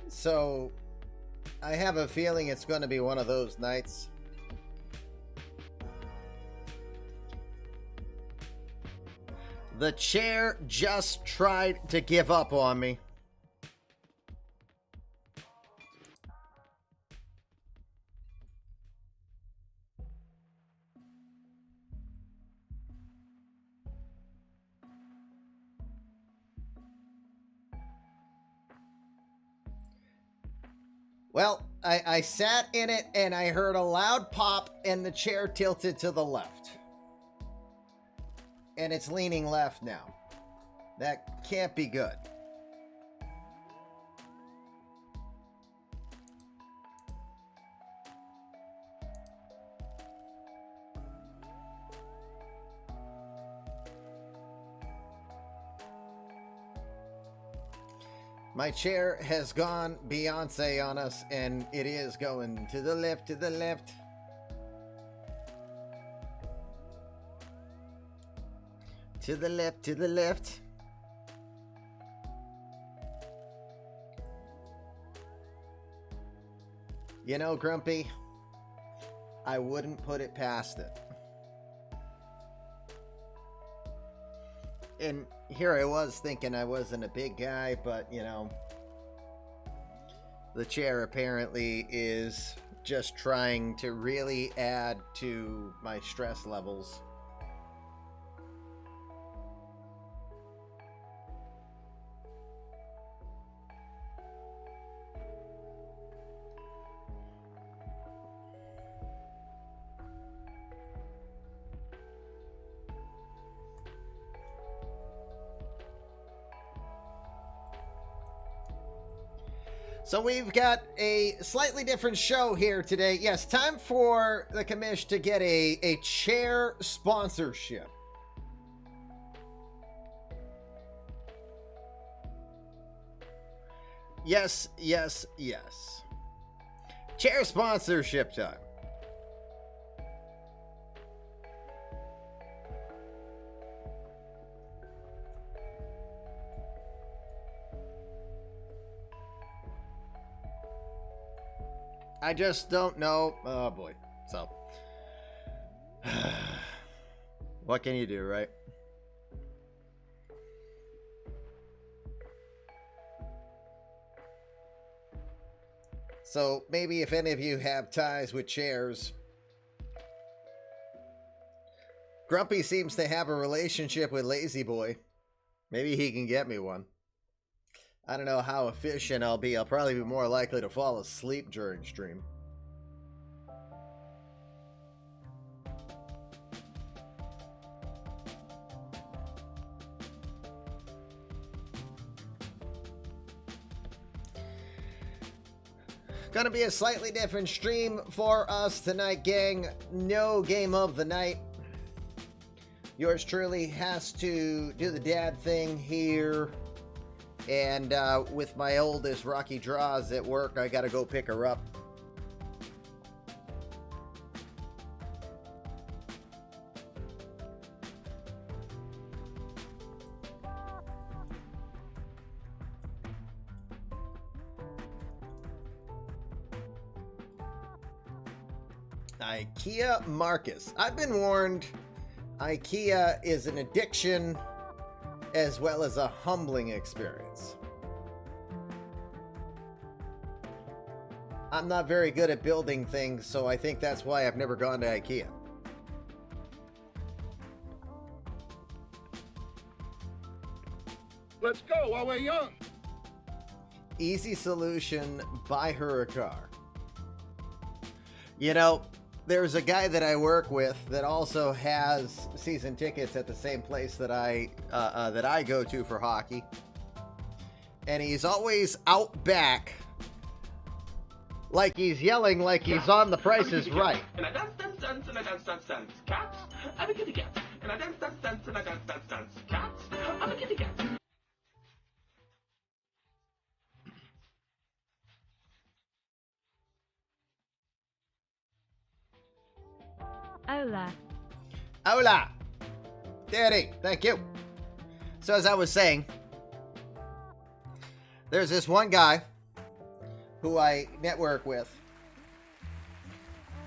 So, I have a feeling it's going to be one of those nights. The chair just tried to give up on me. Well, I sat in it and I heard a loud pop and the chair tilted to the left. And it's leaning left now. That can't be good. My chair has gone Beyonce on us, and it is going to the left, to the left. To the left, to the left. You know, Grumpy, I wouldn't put it past it. And here I was thinking I wasn't a big guy, but, you know, the chair apparently is just trying to really add to my stress levels. So we've got a slightly different show here today. Yes, time for the commish to get a chair sponsorship. Yes, yes, yes. Chair sponsorship time. I just don't know. Oh boy. So, what can you do, right? So, maybe if any of you have ties with chairs, Grumpy seems to have a relationship with Lazy Boy. Maybe he can get me one. I don't know how efficient I'll be. I'll probably be more likely to fall asleep during stream. Gonna be a slightly different stream for us tonight, gang. No game of the night. Yours truly has to do the dad thing here. And with my oldest, Rocky Draws, at work, I gotta go pick her up. IKEA Marcus. I've been warned IKEA is an addiction as well as a humbling experience. I'm not very good at building things, so I think that's why I've never gone to IKEA. Let's go while we're young. Easy solution, buy her a car. You know, there's a guy that I work with that also has season tickets at the same place that I go to for hockey. And he's always out back like he's yelling like he's on The Price is Right. And I dance, dance, dance, and I dance, dance, dance. Cats, I'm a kitty cat. And I dance, dance, dance, and I dance, dance, dance. Cats, I'm a kitty cat. Hola. Hola. Daddy, thank you. So as I was saying, there's this one guy who I network with,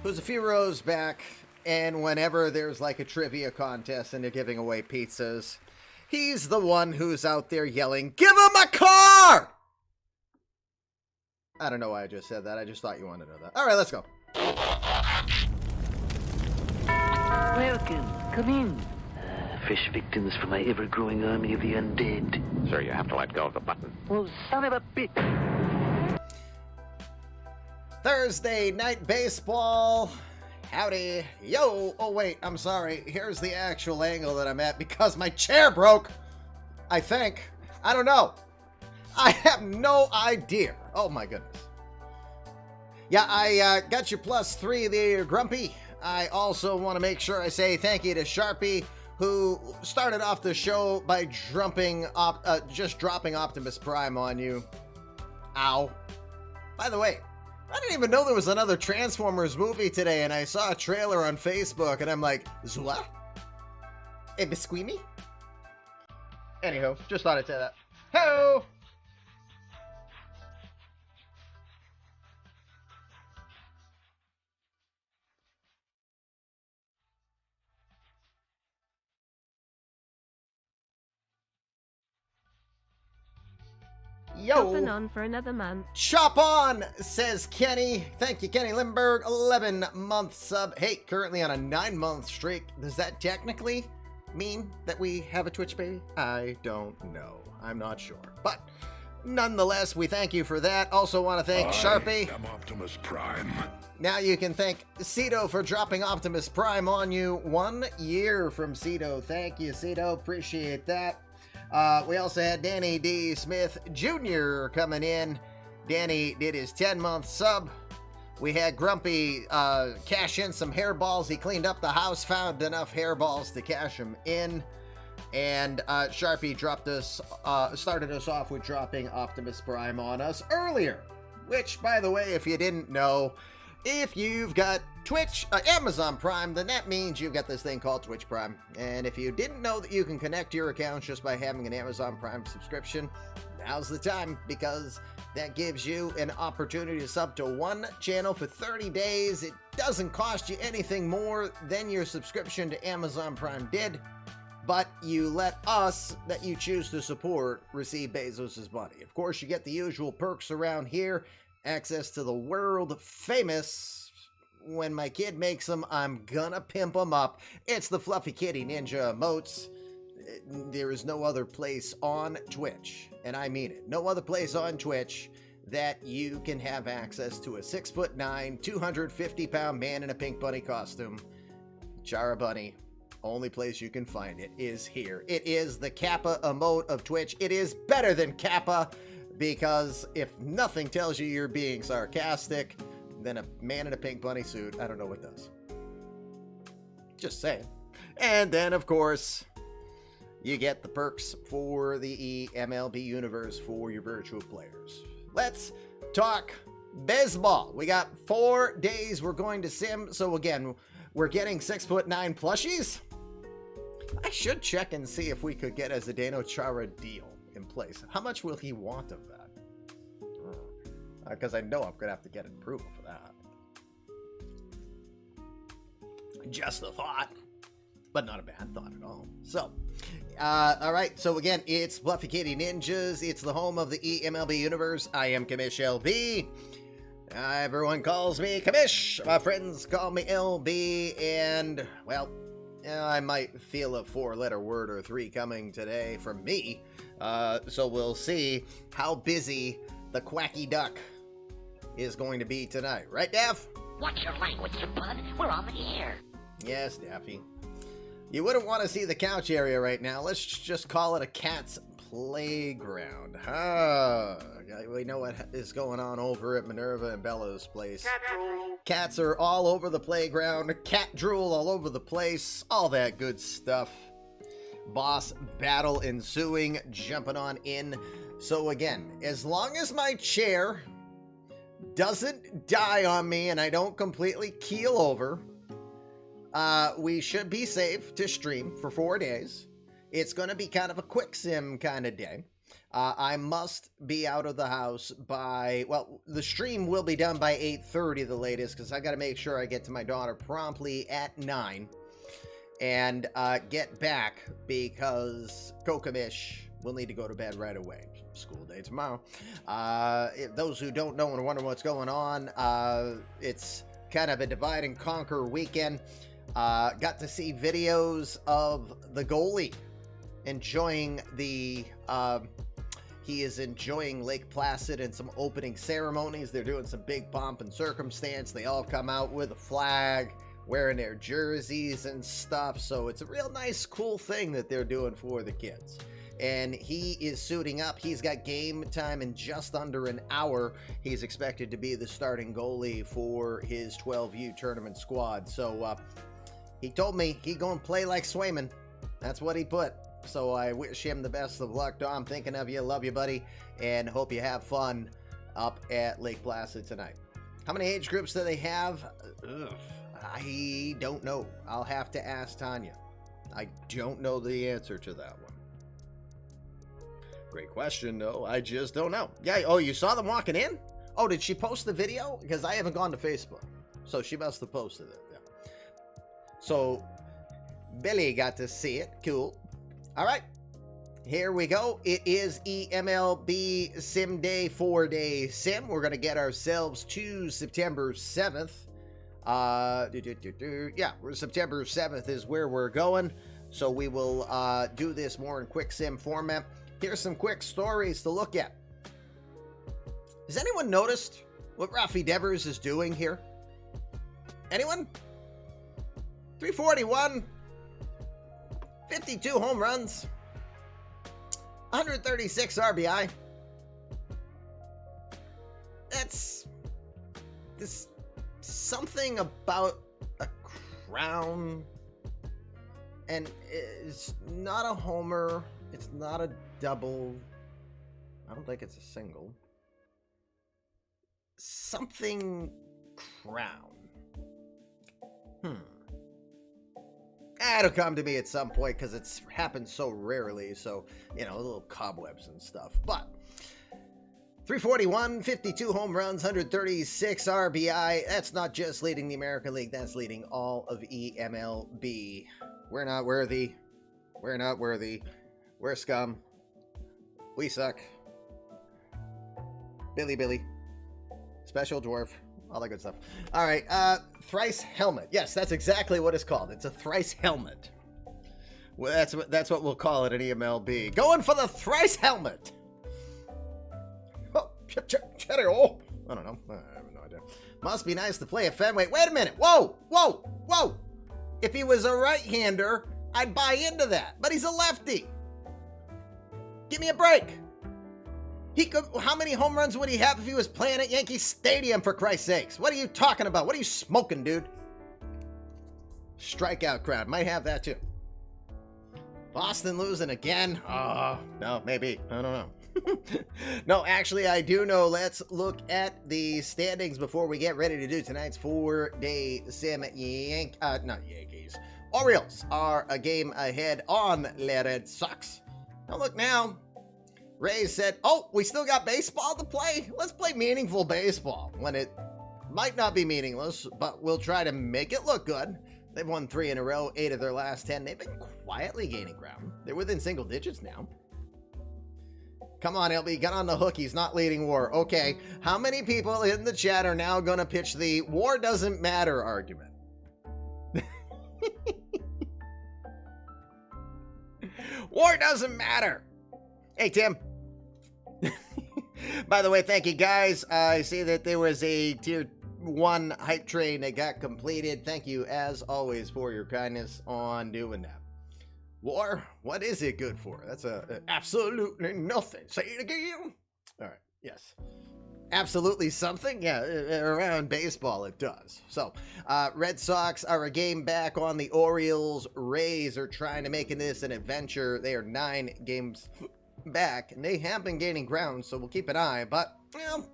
who's a few rows back, and whenever there's like a trivia contest and they're giving away pizzas, he's the one who's out there yelling, "Give him a car!" I don't know why I just said that. I just thought you wanted to know that. All right, let's go. Welcome. Come in. Fresh victims for my ever-growing army of the undead. Sir, you have to let go of the button. Oh, son of a bitch. Thursday night baseball. Howdy. Yo. Oh, wait. I'm sorry. Here's the actual angle that I'm at because my chair broke. I think. I don't know. I have no idea. Oh, my goodness. Yeah, I got you +3 there, Grumpy. I also want to make sure I say thank you to Sharpie, who started off the show by just dropping Optimus Prime on you. Ow. By the way, I didn't even know there was another Transformers movie today, and I saw a trailer on Facebook, and I'm like, Zwa? A bisquimi? Anywho, just thought I'd say that. Ho! Yo! Chopping on for another month. Chop on, says Kenny. Thank you, Kenny Limberg. 11-month sub. Hey, currently on a 9-month streak. Does that technically mean that we have a Twitch baby? I don't know. I'm not sure. But nonetheless, we thank you for that. Also want to thank Sharpie. I'm Optimus Prime. Now you can thank Cito for dropping Optimus Prime on you. 1 year from Cito. Thank you, Cito. Appreciate that. We also had Danny D. Smith Jr. coming in. Danny did his 10-month sub. We had Grumpy cash in some hairballs. He cleaned up the house, found enough hairballs to cash them in. And Sharpie started us off with dropping Optimus Prime on us earlier. Which, by the way, if you didn't know, if you've got Amazon Prime, then that means you've got this thing called Twitch Prime. And if you didn't know that you can connect your accounts just by having an Amazon Prime subscription, now's the time, because that gives you an opportunity to sub to one channel for 30 days. It doesn't cost you anything more than your subscription to Amazon Prime did, but you let us, that you choose to support, receive Bezos' money. Of course, you get the usual perks around here. Access to the world famous, when my kid makes them, I'm gonna pimp them up. It's the Fluffy Kitty Ninja emotes. There is no other place on Twitch, and I mean it, no other place on Twitch that you can have access to a 6'9", 250-pound man in a pink bunny costume. Chara Bunny. Only place you can find it is here. It is the Kappa emote of Twitch. It is better than Kappa, because if nothing tells you you're being sarcastic, then a man in a pink bunny suit, I don't know what does. Just saying. And then, of course, you get the perks for the eMLB universe for your virtual players. Let's talk baseball. We got 4 days we're going to sim. So again, we're getting 6'9" plushies. I should check and see if we could get a Zdeno Chara deal in place. How much will he want of that? Because I know I'm going to have to get approval for that. Just a thought, but not a bad thought at all. So, all right. So again, it's Fluffy Kitty Ninjas. It's the home of the eMLB universe. I am Commish LB. Everyone calls me Commish. My friends call me LB. And, well, I might feel a 4-letter word or 3 coming today from me. So we'll see how busy the quacky duck is going to be tonight. Right, Daff? Watch your language, you bud. We're on the air. Yes, Daffy. You wouldn't want to see the couch area right now. Let's just call it a cat's playground. We know what is going on over at Minerva and Bella's place. Cat drool. Cats are all over the playground. Cat drool all over the place. All that good stuff. Boss battle ensuing. Jumping on in. So again, as long as my chair doesn't die on me and I don't completely keel over, we should be safe to stream for 4 days. It's going to be kind of a quick sim kind of day. I must be out of the house by, well, the stream will be done by 8:30 the latest, because I got to make sure I get to my daughter promptly at 9 and get back, because Kokamish will need to go to bed right away. School day tomorrow. Those who don't know and wonder what's going on, it's kind of a divide and conquer weekend. Got to see videos of the goalie enjoying the he is enjoying Lake Placid and some opening ceremonies. They're doing some big pomp and circumstance. They all come out with a flag, wearing their jerseys and stuff. So it's a real nice, cool thing that they're doing for the kids. And he is suiting up. He's got game time in just under an hour. He's expected to be the starting goalie for his 12U tournament squad. So he told me he gonna play like Swayman. That's what he put. So I wish him the best of luck, Dom. Thinking of you. Love you, buddy. And hope you have fun up at Lake Placid tonight. How many age groups do they have? Ugh, I don't know. I'll have to ask Tanya. I don't know the answer to that one. Great question, though. I just don't know. Yeah. Oh, you saw them walking in? Oh, did she post the video? Because I haven't gone to Facebook. So she must have posted it. Yeah. So Billy got to see it. Cool. All right, here we go. It is eMLB Sim Day 4-day sim. We're going to get ourselves to September 7th. Yeah, September 7th is where we're going. So we will do this more in quick sim format. Here's some quick stories to look at. Has anyone noticed what Rafi Devers is doing here? Anyone? 341. 52 home runs, 136 RBI. That's something about a crown, and it's not a homer. It's not a double. I don't think it's a single. Something crown. It'll come to me at some point because it's happened so rarely. So, you know, little cobwebs and stuff. But 341, 52 home runs, 136 RBI. That's not just leading the American League. That's leading all of eMLB. We're not worthy. We're not worthy. We're scum. We suck. Billy. Special dwarf. All that good stuff. All right, thrice helmet. Yes, that's exactly what it's called. It's a thrice helmet. Well, that's what we'll call it in eMLB. Going for the thrice helmet. Oh, cheddar. Oh, I don't know. I have no idea. Must be nice to play at Fenway. Wait a minute. Whoa. If he was a right-hander, I'd buy into that. But he's a lefty. Give me a break. He could. How many home runs would he have if he was playing at Yankee Stadium, for Christ's sakes? What are you talking about? What are you smoking, dude? Strikeout crowd. Might have that, too. Boston losing again? No, maybe. I don't know. No, actually, I do know. Let's look at the standings before we get ready to do tonight's 4-day sim. Not Yankees. Orioles are a game ahead on the Red Sox. Now look now. Rays said, oh, we still got baseball to play? Let's play meaningful baseball. When it might not be meaningless, but we'll try to make it look good. They've won 3 in a row, 8 of their last 10. They've been quietly gaining ground. They're within single digits now. Come on, LB, get on the hook. He's not leading WAR. Okay, how many people in the chat are now going to pitch the WAR doesn't matter argument? WAR doesn't matter. Hey, Tim. By the way, thank you, guys. I see that there was a tier 1 hype train that got completed. Thank you, as always, for your kindness on doing that. WAR, what is it good for? That's absolutely nothing. Say it again. All right, yes. Absolutely something? Yeah, around baseball it does. So, Red Sox are a game back on the Orioles. Rays are trying to make this an adventure. They are 9 games back, and they have been gaining ground, so we'll keep an eye. But, well,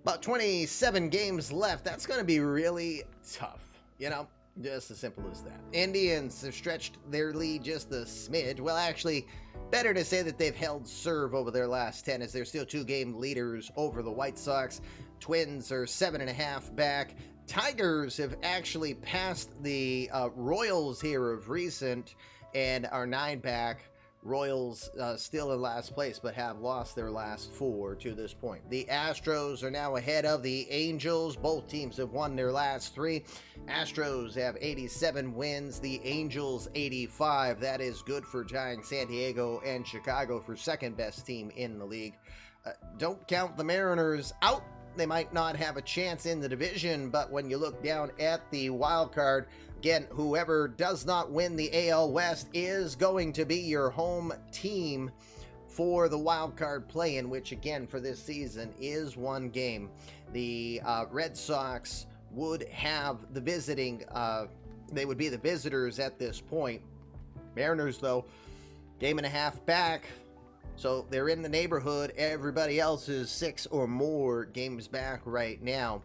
about 27 games left. That's going to be really tough, you know? Just as simple as that. Indians have stretched their lead just a smidge. Well, actually, better to say that they've held serve over their last 10, as they're still 2-game leaders over the White Sox. Twins are 7.5 back. Tigers have actually passed the Royals here of recent and are 9 back. Royals still in last place, but have lost their last 4 to this point. The Astros are now ahead of the Angels. Both teams have won their last 3. Astros have 87 wins, the Angels 85. That is good for tying San Diego and Chicago for second best team in the league. Don't count the Mariners out. They might not have a chance in the division, but when you look down at the wild card, again, whoever does not win the AL West is going to be your home team for the wild card play-in, which again for this season is 1 game. The Red Sox would have the visiting, they would be the visitors at this point. Mariners, though, 1.5 back. So they're in the neighborhood. Everybody else is 6 or more games back right now.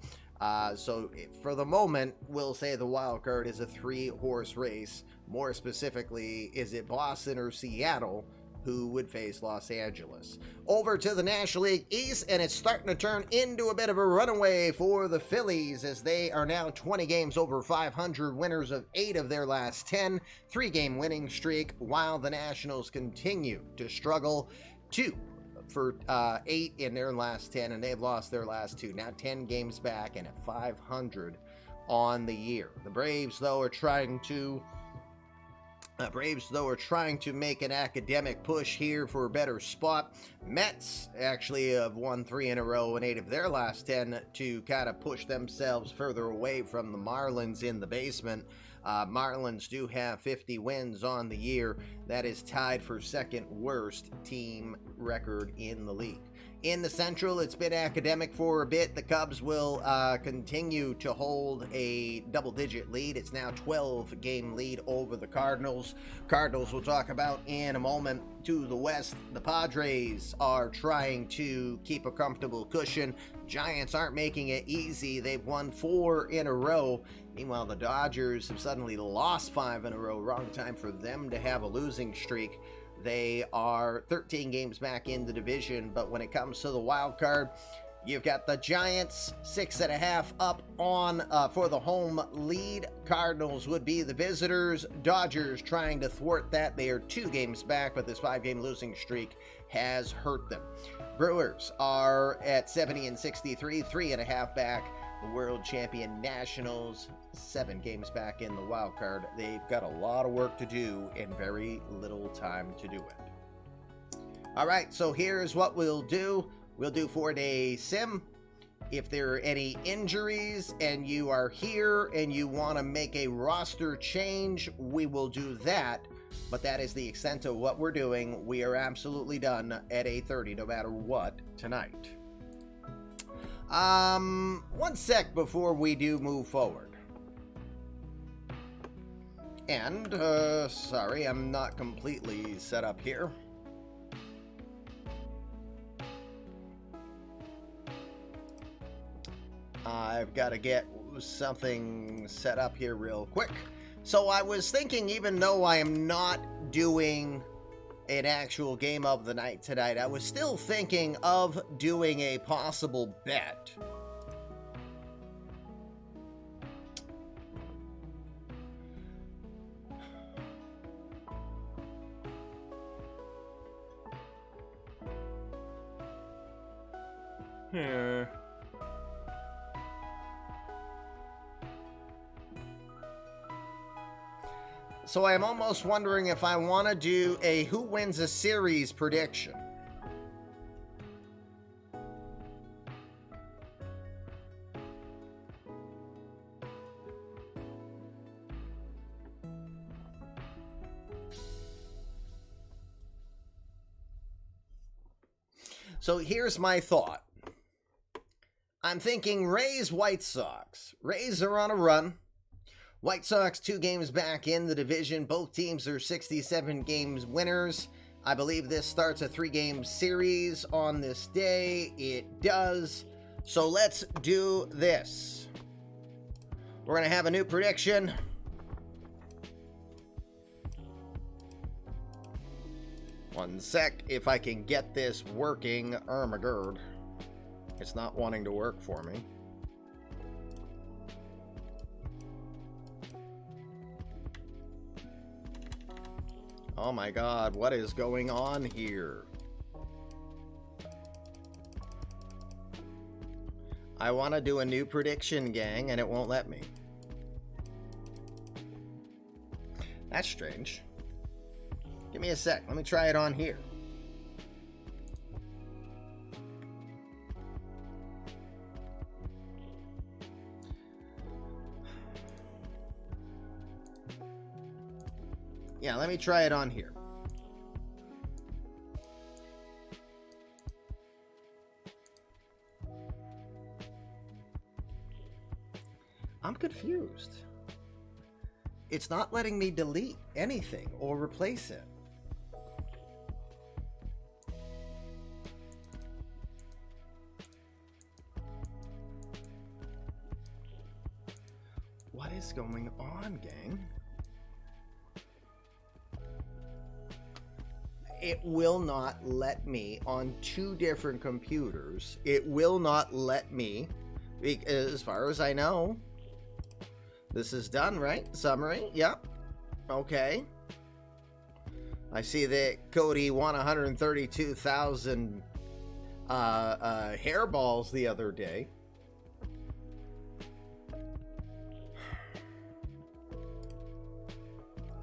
So for the moment, we'll say the wild card is a 3-horse race. More specifically, is it Boston or Seattle who would face Los Angeles? Over to the National League East, and it's starting to turn into a bit of a runaway for the Phillies, as they are now 20 games over 500, winners of 8 of their last 10, 3-game winning streak, while the Nationals continue to struggle 2 for 8 in their last 10, and they've lost their last 2. Now 10 games back and at 500 on the year. The Braves, though, are trying to make an academic push here for a better spot. Mets actually have won 3 in a row and 8 of their last 10 to kind of push themselves further away from the Marlins in the basement. Marlins do have 50 wins on the year. That is tied for second worst team record in the league. In the Central, it's been academic for a bit. The Cubs will continue to hold a double-digit lead. It's now 12-game lead over the Cardinals. Cardinals we'll talk about in a moment. To the West, the Padres are trying to keep a comfortable cushion. Giants aren't making it easy. They've won 4 in a row. Meanwhile, the Dodgers have suddenly lost 5 in a row. Wrong time for them to have a losing streak. They are 13 games back in the division, but when it comes to the wild card, you've got the Giants 6.5 up on for the home lead. Cardinals would be the visitors. Dodgers trying to thwart that. They are 2 games back, but this 5-game losing streak has hurt them. Brewers are at 70-63, 3.5 back. The world champion Nationals, 7 games back in the wild card. They've got a lot of work to do and very little time to do it. All right, so here's what we'll do. We'll do 4-day sim. If there are any injuries and you are here and you want to make a roster change, we will do that. But that is the extent of what we're doing. We are absolutely done at 8:30 no matter what tonight. One sec before we do move forward. And, sorry, I'm not completely set up here. I've got to get something set up here real quick. So I was thinking, even though I am not doing an actual game of the night tonight, I was still thinking of doing a possible bet. So I'm almost wondering if I want to do a who wins a series prediction. So here's my thought. I'm thinking Rays, White Sox. Rays are on a run. White Sox 2 games back in the division. Both teams are 67 games winners. I believe this starts a 3-game series on this day. It does. So let's do this. We're going to have a new prediction. One sec, if I can get this working. Oh my god. It's not wanting to work for me. Oh my god, what is going on here? I want to do a new prediction, gang, and it won't let me. That's strange. Give me a sec. Let me try it on here. Yeah, let me try it on here. I'm confused. It's not letting me delete anything or replace it. What is going on, gang? It will not let me on two different computers. It will not let me, as far as I know. This is done, right? Summary, yep. Okay. I see that Cody won 132,000 hairballs the other day.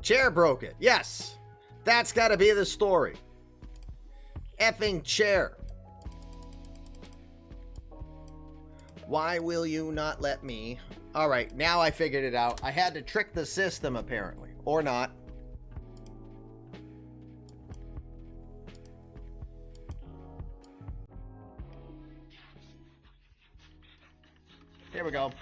Chair broke it. Yes. That's got to be the story. Effing chair. Why will you not let me? All right, now I figured it out. I had to trick the system, apparently. Or not. Here we go.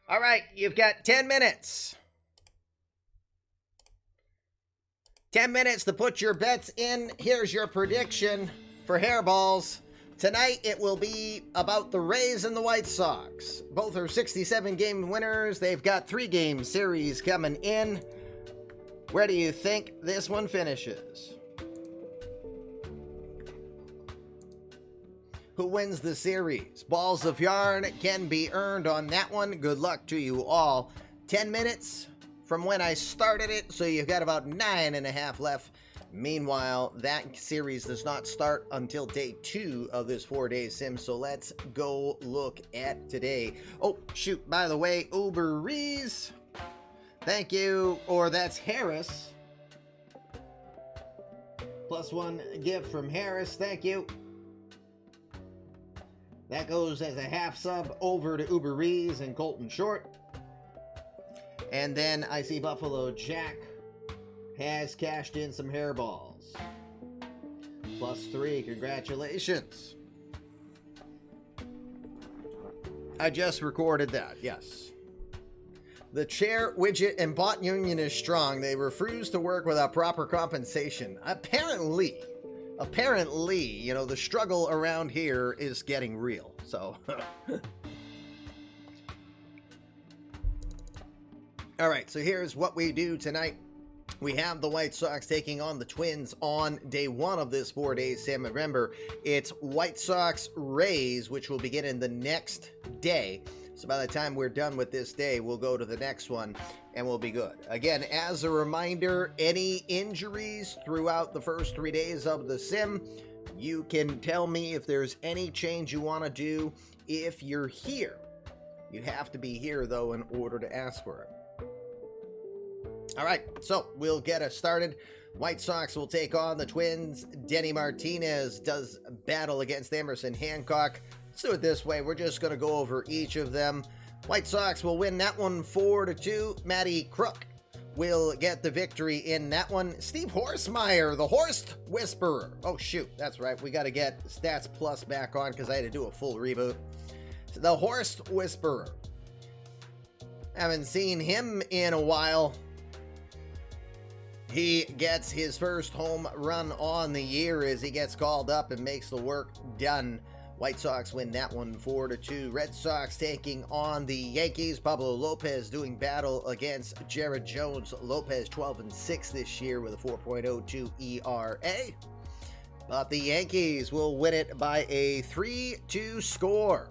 All right, you've got 10 minutes. 10 minutes to put your bets in. Here's your prediction for hairballs. Tonight, it will be about the Rays and the White Sox. Both are 67-game winners. They've got 3-game series coming in. Where do you think this one finishes? Who wins the series? Balls of yarn can be earned on that one. Good luck to you all. 10 minutes from when I started it, so you've got about 9.5 left. Meanwhile, that series does not start until day 2 of this 4-day sim, so let's go look at today. Oh, shoot, by the way, Uber Eats. Thank you. Or that's Harris. +1 gift from Harris. Thank you. That goes as a half sub over to Uber Eats and Colton Short. And then I see Buffalo Jack has cashed in some hairballs. +3, congratulations. I just recorded that, yes. The chair, widget, and bot union is strong. They refuse to work without proper compensation. Apparently, you know, the struggle around here is getting real. So, all right, so here's what we do tonight. We have the White Sox taking on the Twins on day 1 of this 4-day sim. Remember, it's White Sox Rays, which will begin in the next day. So by the time we're done with this day, we'll go to the next one and we'll be good. Again, as a reminder, any injuries throughout the first 3 days of the sim, you can tell me if there's any change you want to do if you're here. You have to be here, though, in order to ask for it. All right, so we'll get us started. White Sox will take on the Twins. Denny Martinez does battle against Emerson Hancock. Let's do it this way. We're just going to go over each of them. White Sox will win that one 4-2. Matty Crook will get the victory in that one. Steve Horsemeyer, the Horst Whisperer. Oh, shoot. That's right. We got to get Stats Plus back on because I had to do a full reboot. The Horst Whisperer. Haven't seen him in a while. He gets his first home run on the year as he gets called up and makes the work done. White Sox win that one 4-2. Red Sox taking on the Yankees. Pablo Lopez doing battle against Jared Jones. Lopez 12-6 this year with a 4.02 ERA. But the Yankees will win it by a 3-2 score.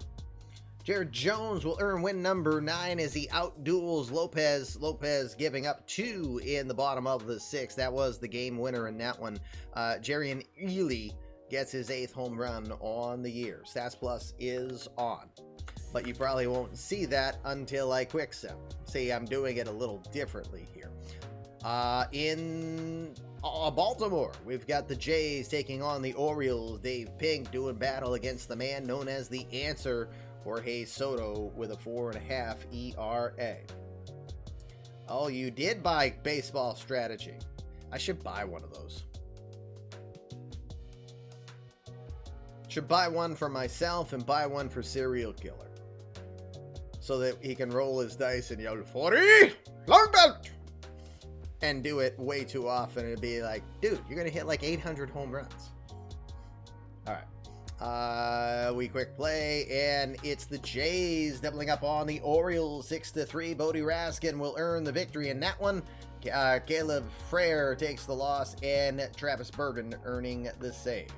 Jared Jones will earn win number 9 as he outduels Lopez. Lopez giving up 2 in the bottom of the 6th. That was the game winner in that one. Jerian Ely gets his 8th home run on the year. Stats Plus is on. But you probably won't see that until I quick set. See, I'm doing it a little differently here. In Baltimore, we've got the Jays taking on the Orioles. Dave Pink doing battle against the man known as the Answer, Jorge Soto, with a 4.5 ERA. Oh, you did buy Baseball Strategy. I should buy one of those. Should buy one for myself and buy one for Serial Killer, so that he can roll his dice and yell 40 long belt and do it way too often. It'd be like, dude, you're gonna hit like 800 home runs. All right. We quick play, and it's the Jays doubling up on the Orioles 6-3. Bodie Raskin will earn the victory in that one. Caleb Frere takes the loss, and Travis Bergen earning the save.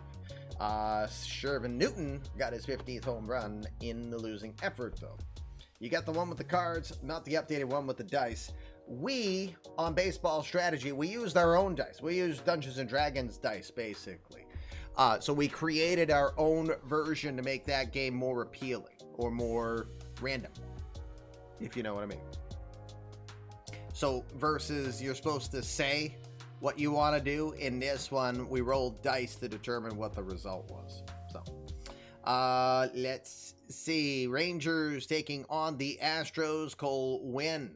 Shervin Newton got his 15th home run in the losing effort, though. You got the one with the cards, not the updated one with the dice. We, on Baseball Strategy, we used our own dice. We used Dungeons & Dragons dice, basically. So we created our own version to make that game more appealing or more random, if you know what I mean. So versus you're supposed to say what you want to do, in this one, we rolled dice to determine what the result was. So let's see. Rangers taking on the Astros. Cole Winn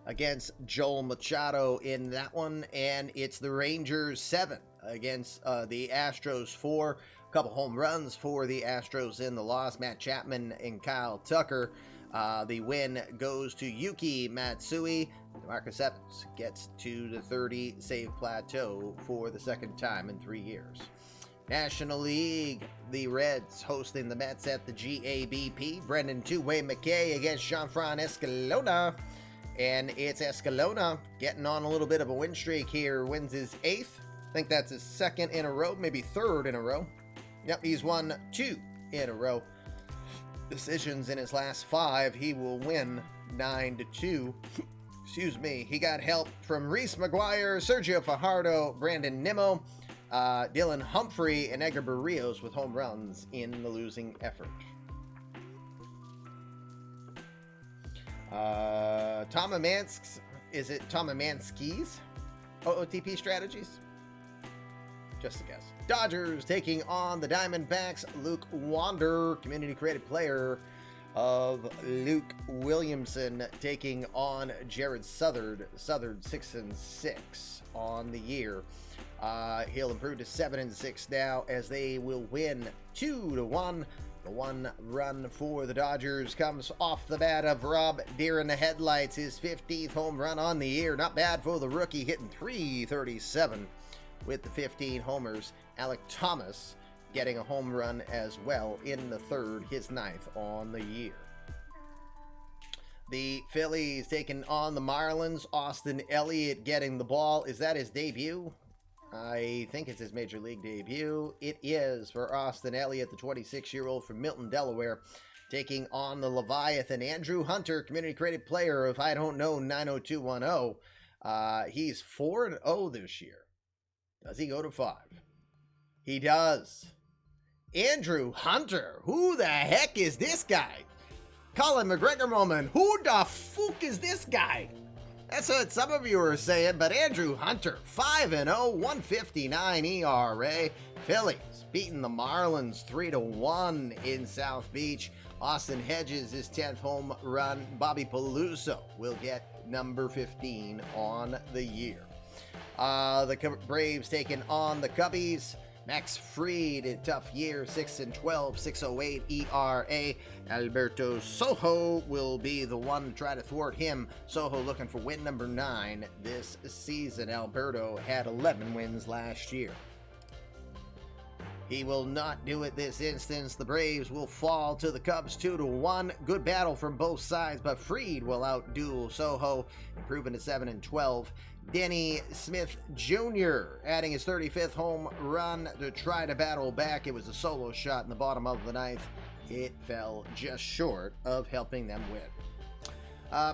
against Joel Machado in that one, and it's the Rangers 7 against the Astros 4. A couple home runs for the Astros in the loss. Matt Chapman and Kyle Tucker. The win goes to Yuki Matsui. DeMarcus Evans gets to the 30 save plateau for the second time in 3 years. National League, the Reds hosting the Mets at the GABP. Brendan Two-Way McKay against Jean-Fran Escalona. And it's Escalona getting on a little bit of a win streak here. Wins his 8th. I think that's his 2nd in a row, maybe 3rd in a row. Yep, he's won 2 in a row. Decisions in his last 5. He will win 9-2. Excuse me. He got help from Reese McGuire, Sergio Fajardo, Brandon Nimmo, Dylan Humphrey, and Edgar Barrios with home runs in the losing effort. Is it Tomamanski's OOTP strategies? Just a guess. Dodgers taking on the Diamondbacks. Luke Wander, community created player of Luke Williamson, taking on Jared Southard. Southard 6-6 on the year. He'll improve to 7-6 now as they will win 2-1. The one run for the Dodgers comes off the bat of Rob Deer in the headlights. His 15th home run on the year. Not bad for the rookie, hitting .337 with the 15 homers. Alec Thomas getting a home run as well in the 3rd, his 9th on the year. The Phillies taking on the Marlins. Austin Elliott getting the ball. Is that his debut? I think it's his major league debut. It is for Austin Elliott, the 26-year-old from Milton, Delaware, taking on the Leviathan. Andrew Hunter, community created player of I Don't Know 90210. He's 4-0 this year. Does he go to 5? He does. Andrew Hunter. Who the heck is this guy? Colin McGregor moment. Who the fuck is this guy? That's what some of you are saying, but Andrew Hunter, 5-0, 159 ERA. Phillies beating the Marlins 3-1 in South Beach. Austin Hedges, his 10th home run. Bobby Peluso will get number 15 on the year. The Braves taking on the Cubbies. Max Fried, a tough year, 6-12, 608 ERA. Alberto Sojo will be the one to try to thwart him. Sojo looking for win number 9 this season. Alberto had 11 wins last year. He will not do it this instance. The Braves will fall to the Cubs 2-1. Good battle from both sides, but Fried will outduel Sojo, improving to 7-12. Denny Smith Jr. adding his 35th home run to try to battle back. It was a solo shot in the bottom of the ninth. It fell just short of helping them win.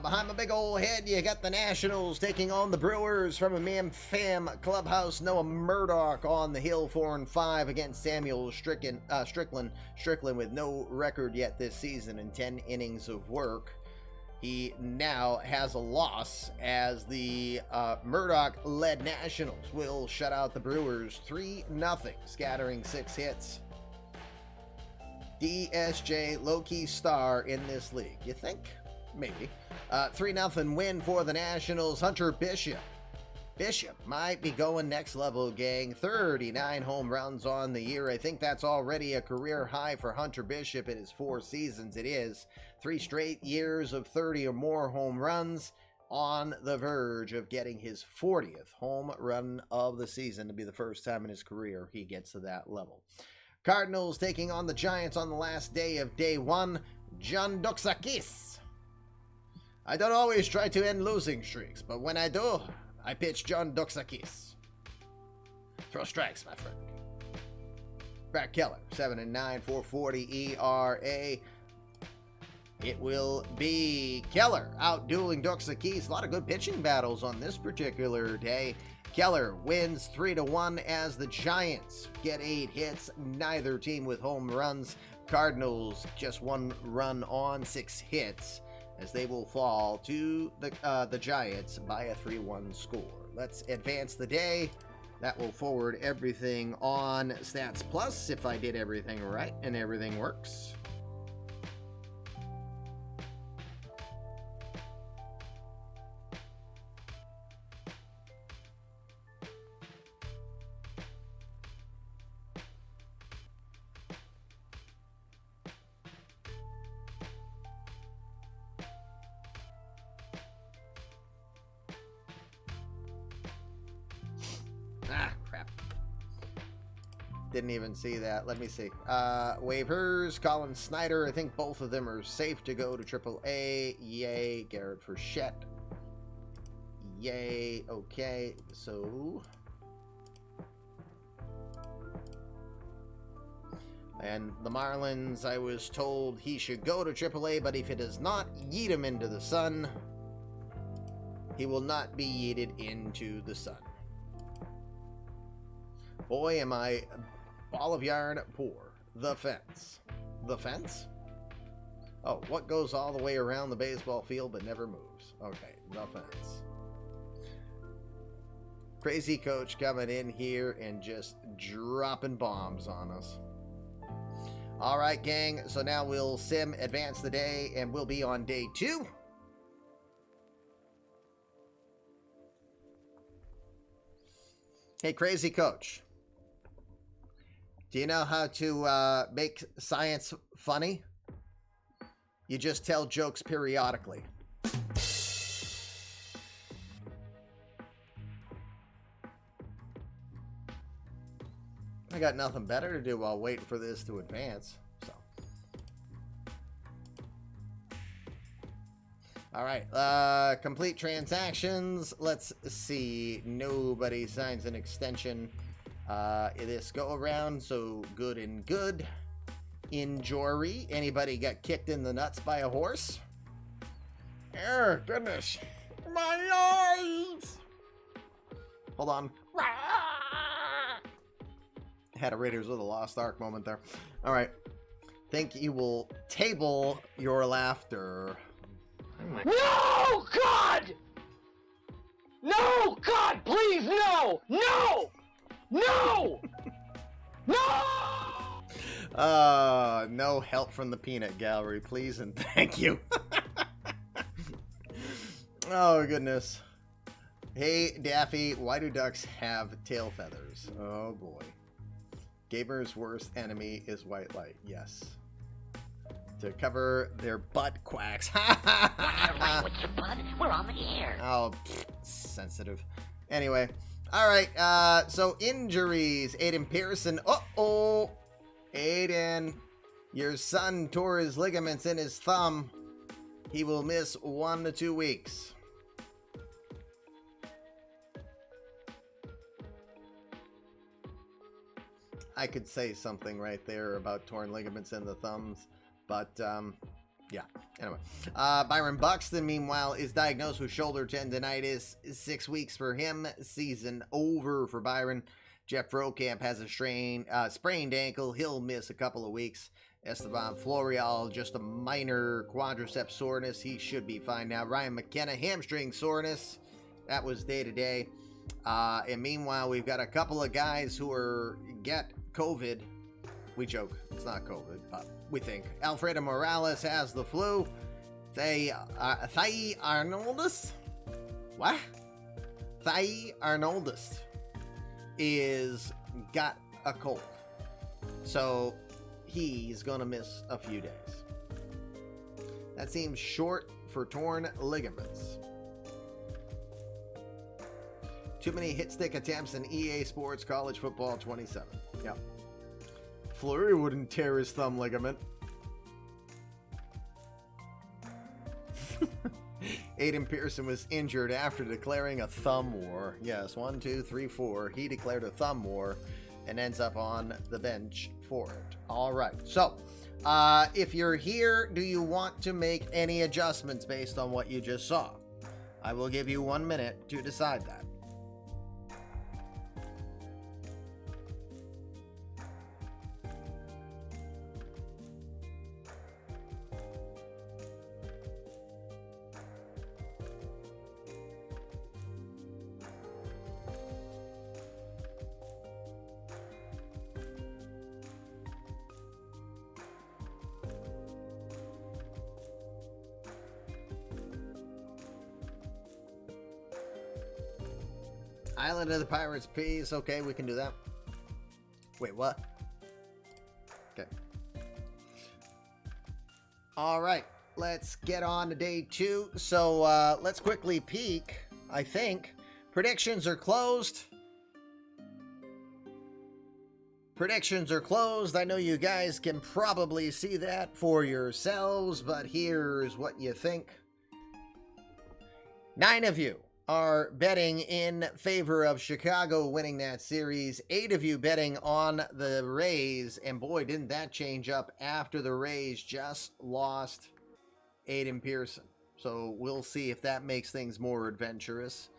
Behind my big old head, you got the Nationals taking on the Brewers from a Mam-Fam clubhouse. Noah Murdoch on the hill, 4-5 against Samuel Strickland with no record yet this season in 10 innings of work. He now has a loss as the Murdoch-led Nationals will shut out the Brewers 3-0, scattering 6 hits. DSJ, low-key star in this league. You think? Maybe. 3-0 win for the Nationals. Hunter Bishop. Bishop might be going next level, gang. 39 home runs on the year. I think that's already a career high for Hunter Bishop in his 4 seasons. It is 3 straight years of 30 or more home runs, on the verge of getting his 40th home run of the season to be the first time in his career he gets to that level. Cardinals taking on the Giants on the last day of day 1. John Doxakis. I don't always try to end losing streaks, but when I do, I pitch John Doxakis. Throw strikes, my friend. Brad Keller, 7-9, 440 ERA. It will be Keller outdueling Doxakis. A lot of good pitching battles on this particular day. Keller wins 3-1 as the Giants get 8 hits. Neither team with home runs. Cardinals just 1 run on 6 hits, as they will fall to the Giants by a 3-1 score. Let's advance the day. That will forward everything on Stats Plus if I did everything right and everything works. Didn't even see that. Let me see. Waivers, Colin Snyder. I think both of them are safe to go to AAA. Yay. Garrett Frechette. Yay. Okay. So. And the Marlins, I was told he should go to AAA, but if it does not yeet him into the sun, he will not be yeeted into the sun. Boy, am I ball of yarn poor. The fence. The fence? Oh, what goes all the way around the baseball field but never moves? Okay, the fence. Crazy coach coming in here and just dropping bombs on us. All right, gang. So now we'll advance the day, and we'll be on day 2. Hey, crazy coach. Do you know how to make science funny? You just tell jokes periodically. I got nothing better to do while waiting for this to advance. So, all right, complete transactions. Let's see. Nobody signs an extension this go around, so good and good. Injury. Anybody got kicked in the nuts by a horse? Oh, goodness. My eyes! Hold on. Had a Raiders of the Lost Ark moment there. All right. Think you will table your laughter. No, God! No, God, please, no! No! No! No! No help from the peanut gallery, please and thank you. Oh, goodness. Hey, Daffy, why do ducks have tail feathers? Oh, boy. Gamers' worst enemy is white light. Yes. To cover their butt quacks. Watch your language, you bud. We're on the air. Oh, sensitive. Anyway. All right. So injuries. Aiden Pearson. Uh-oh. Aiden, your son tore his ligaments in his thumb. He will miss 1 to 2 weeks. I could say something right there about torn ligaments in the thumbs, but yeah. Anyway, Byron Buxton, meanwhile, is diagnosed with shoulder tendonitis. 6 weeks for him. Season over for Byron. Jeff Brokamp has a sprained ankle. He'll miss a couple of weeks. Esteban Florial, just a minor quadriceps soreness. He should be fine now. Ryan McKenna, hamstring soreness. That was day to day. And meanwhile, we've got a couple of guys who get COVID. We joke, it's not COVID, but we think. Alfredo Morales has the flu. Thai Arnoldus? What? Thai Arnoldus is got a cold. So he's gonna miss a few days. That seems short for torn ligaments. Too many hit stick attempts in EA Sports College Football 27. Yep. Fleury wouldn't tear his thumb ligament. Aiden Pearson was injured after declaring a thumb war. Yes, 1, 2, 3, 4. He declared a thumb war and ends up on the bench for it. All right. So, if you're here, do you want to make any adjustments based on what you just saw? I will give you 1 minute to decide that. Island of the Pirates Peace. Okay, we can do that. Wait, what? Okay. All right, let's get on to day 2. So let's quickly peek. I think predictions are closed. Predictions are closed. I know you guys can probably see that for yourselves, but here's what you think. 9 of you are betting in favor of Chicago winning that series. 8 of you betting on the Rays. And boy, didn't that change up after the Rays just lost Aiden Pearson. So we'll see if that makes things more adventurous.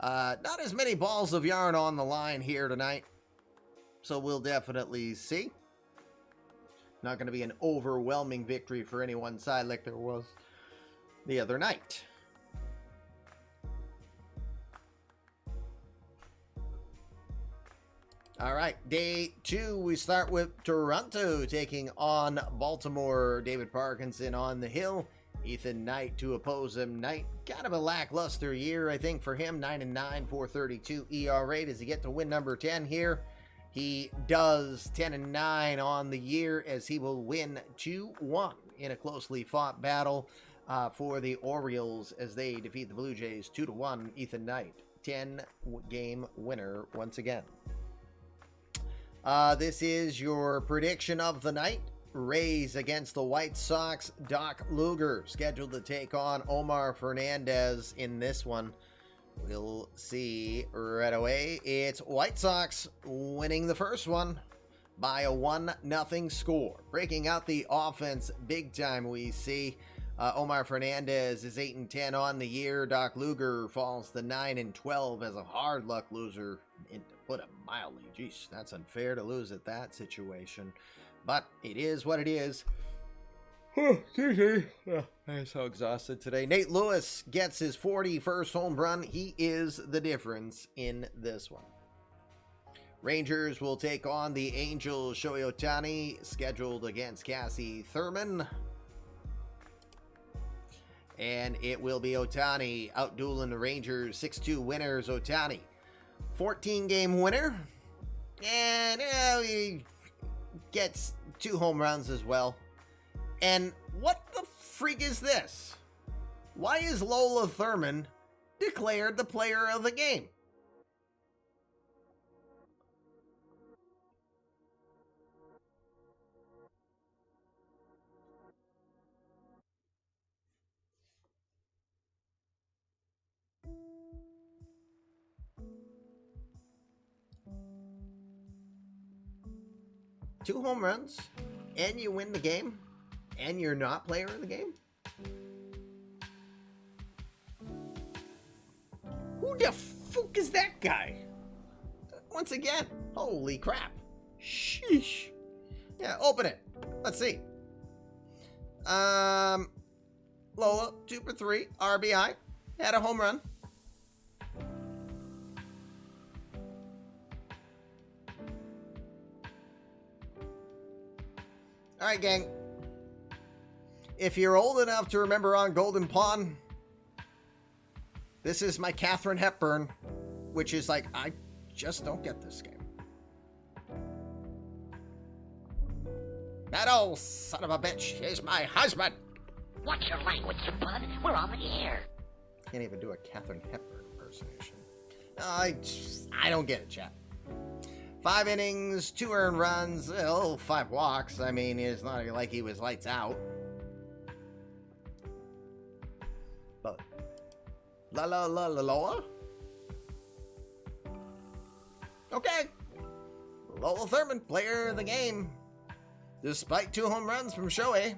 Not as many balls of yarn on the line here tonight. So we'll definitely see. Not going to be an overwhelming victory for any one side like there was the other night. All right, day 2, we start with Toronto taking on Baltimore. David Parkinson on the hill. Ethan Knight to oppose him. Knight, kind of a lackluster year, I think, for him. 9-9, 4.32 ERA. Does he get to win number 10 here? He does. 10-9 on the year, as he will win 2-1 in a closely fought battle for the Orioles as they defeat the Blue Jays 2-1. Ethan Knight, 10-game winner once again. This is your prediction of the night. Rays against the White Sox. Doc Luger scheduled to take on Omar Fernandez in this one. We'll see right away. It's White Sox winning the first one by a 1-0 score. Breaking out the offense big time, we see. Omar Fernandez is 8-10 on the year. Doc Luger falls to 9-12 as a hard luck loser. To put it mildly, geez, that's unfair to lose at that situation, but it is what it is. I'm so exhausted today. Nate Lewis gets his 41st home run. He is the difference in this one. Rangers will take on the Angels. Shohei Ohtani scheduled against Cassie Thurman. And it will be Ohtani outdueling the Rangers. 6-2 winners. Ohtani, 14-game winner. And gets 2 home runs as well. And what the freak is this? Why is Lola Thurman declared the player of the game? Two home runs, and you win the game, and you're not player of the game? Who the fuck is that guy? Once again, holy crap. Sheesh. Yeah, open it. Let's see. Lola, 2 for 3, RBI, had a home run. All right, gang. If you're old enough to remember on Golden Pond, this is my Katharine Hepburn, which is like, I just don't get this game. That old son of a bitch is my husband. Watch your language, bud. We're on the air. Can't even do a Katharine Hepburn impersonation. I don't get it, chat. 5 innings, 2 earned runs, 5 walks. I mean, it's not like he was lights out. But Lola? Okay. Lola Thurman, player of the game. Despite 2 home runs from Shohei.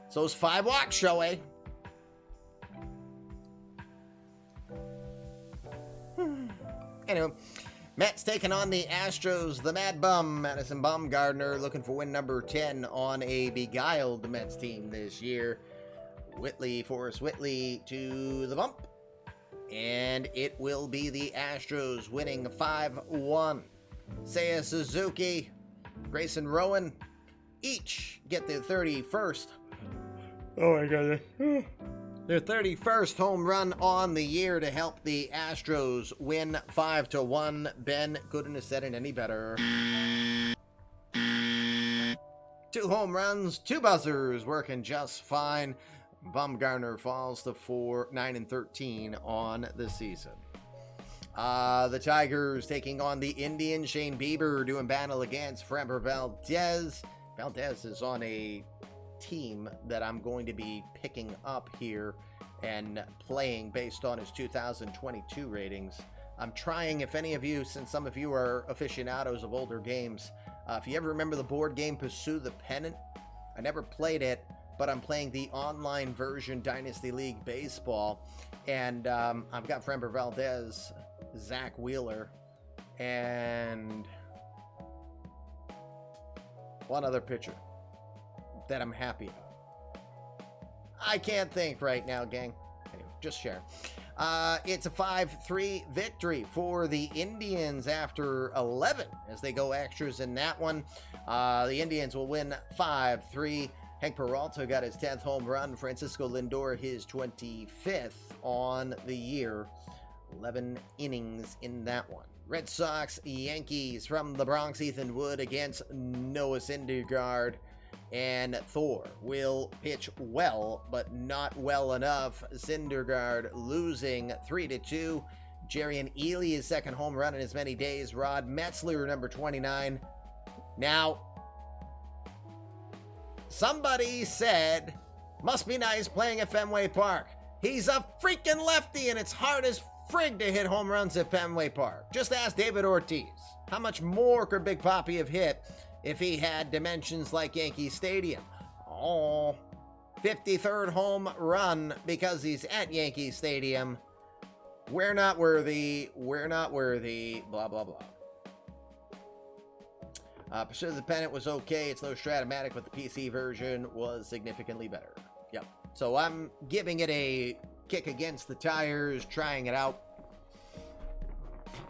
So it's 5 walks, Shohei. Anyway, Mets taking on the Astros. The Mad Bum, Madison Bumgarner, looking for win number 10 on a beguiled Mets team this year. Forrest Whitley to the bump. And it will be the Astros winning 5-1. Seiya Suzuki, Grayson Rowan, each get their 31st. Oh my God. Their 31st home run on the year to help the Astros win 5-1. Ben couldn't have said it any better. 2 home runs, 2 buzzers, working just fine. Bumgarner falls to 9-13 on the season. The Tigers taking on the Indians. Shane Bieber doing battle against Framber Valdez. Valdez is on a team that I'm going to be picking up here and playing based on his 2022 ratings. I'm trying, if any of you, since some of you are aficionados of older games, if you ever remember the board game Pursue the Pennant, I never played it, but I'm playing the online version Dynasty League Baseball, and I've got Framber Valdez, Zach Wheeler, and one other pitcher that I'm happy about. I can't think right now, gang. Anyway, just share. It's a 5-3 victory for the Indians after 11 as they go extras in that one. The Indians will win 5-3. Hank Peralta got his 10th home run. Francisco Lindor his 25th on the year. 11 innings in that one. Red Sox, Yankees from the Bronx. Ethan Wood against Noah Syndergaard. And Thor will pitch well, but not well enough. Syndergaard losing 3-2. Jerian Ely, his 2nd home run in as many days. Rod Metzler, number 29. Now, somebody said, must be nice playing at Fenway Park. He's a freaking lefty, and it's hard as frig to hit home runs at Fenway Park. Just ask David Ortiz. How much more could Big Papi have hit if he had dimensions like Yankee Stadium? Oh, 53rd home run because he's at Yankee Stadium. We're not worthy. We're not worthy. Blah, blah, blah. Pursuit of the Pennant was okay. It's no Stratomatic, but the PC version was significantly better. Yep. So I'm giving it a kick against the tires, trying it out.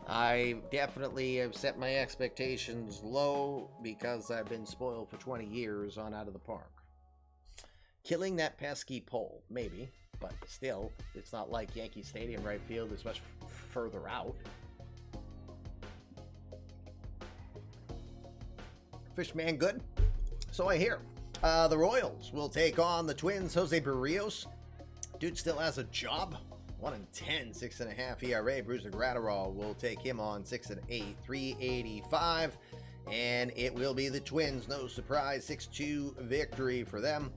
I definitely have set my expectations low because I've been spoiled for 20 years on Out of the Park. Killing that pesky pole, maybe, but still, it's not like Yankee Stadium right field is much further out. Fishman good? So I hear. The Royals will take on the Twins. Jose Barrios. Dude still has a job. 1-10, 6.5 ERA. Bruiser Gratterall will take him on 6-8, 385. And it will be the Twins. No surprise. 6-2 victory for them.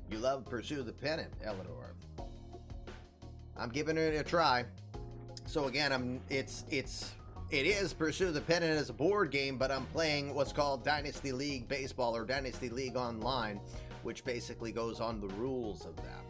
You love Pursue the Pennant, Eleanor. I'm giving it a try. So again, it is Pursue the Pennant as a board game, but I'm playing what's called Dynasty League Baseball or Dynasty League Online, which basically goes on the rules of that.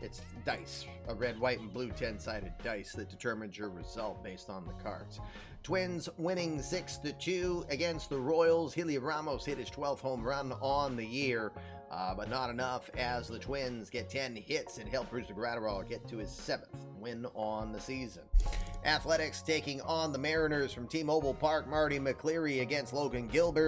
It's dice, a red, white, and blue 10-sided dice that determines your result based on the cards. Twins winning 6-2 against the Royals. Heliot Ramos hit his 12th home run on the year, but not enough as the Twins get 10 hits and help Bruiser Gratterall get to his 7th win on the season. Athletics taking on the Mariners from T-Mobile Park. Marty McCleary against Logan Gilbert.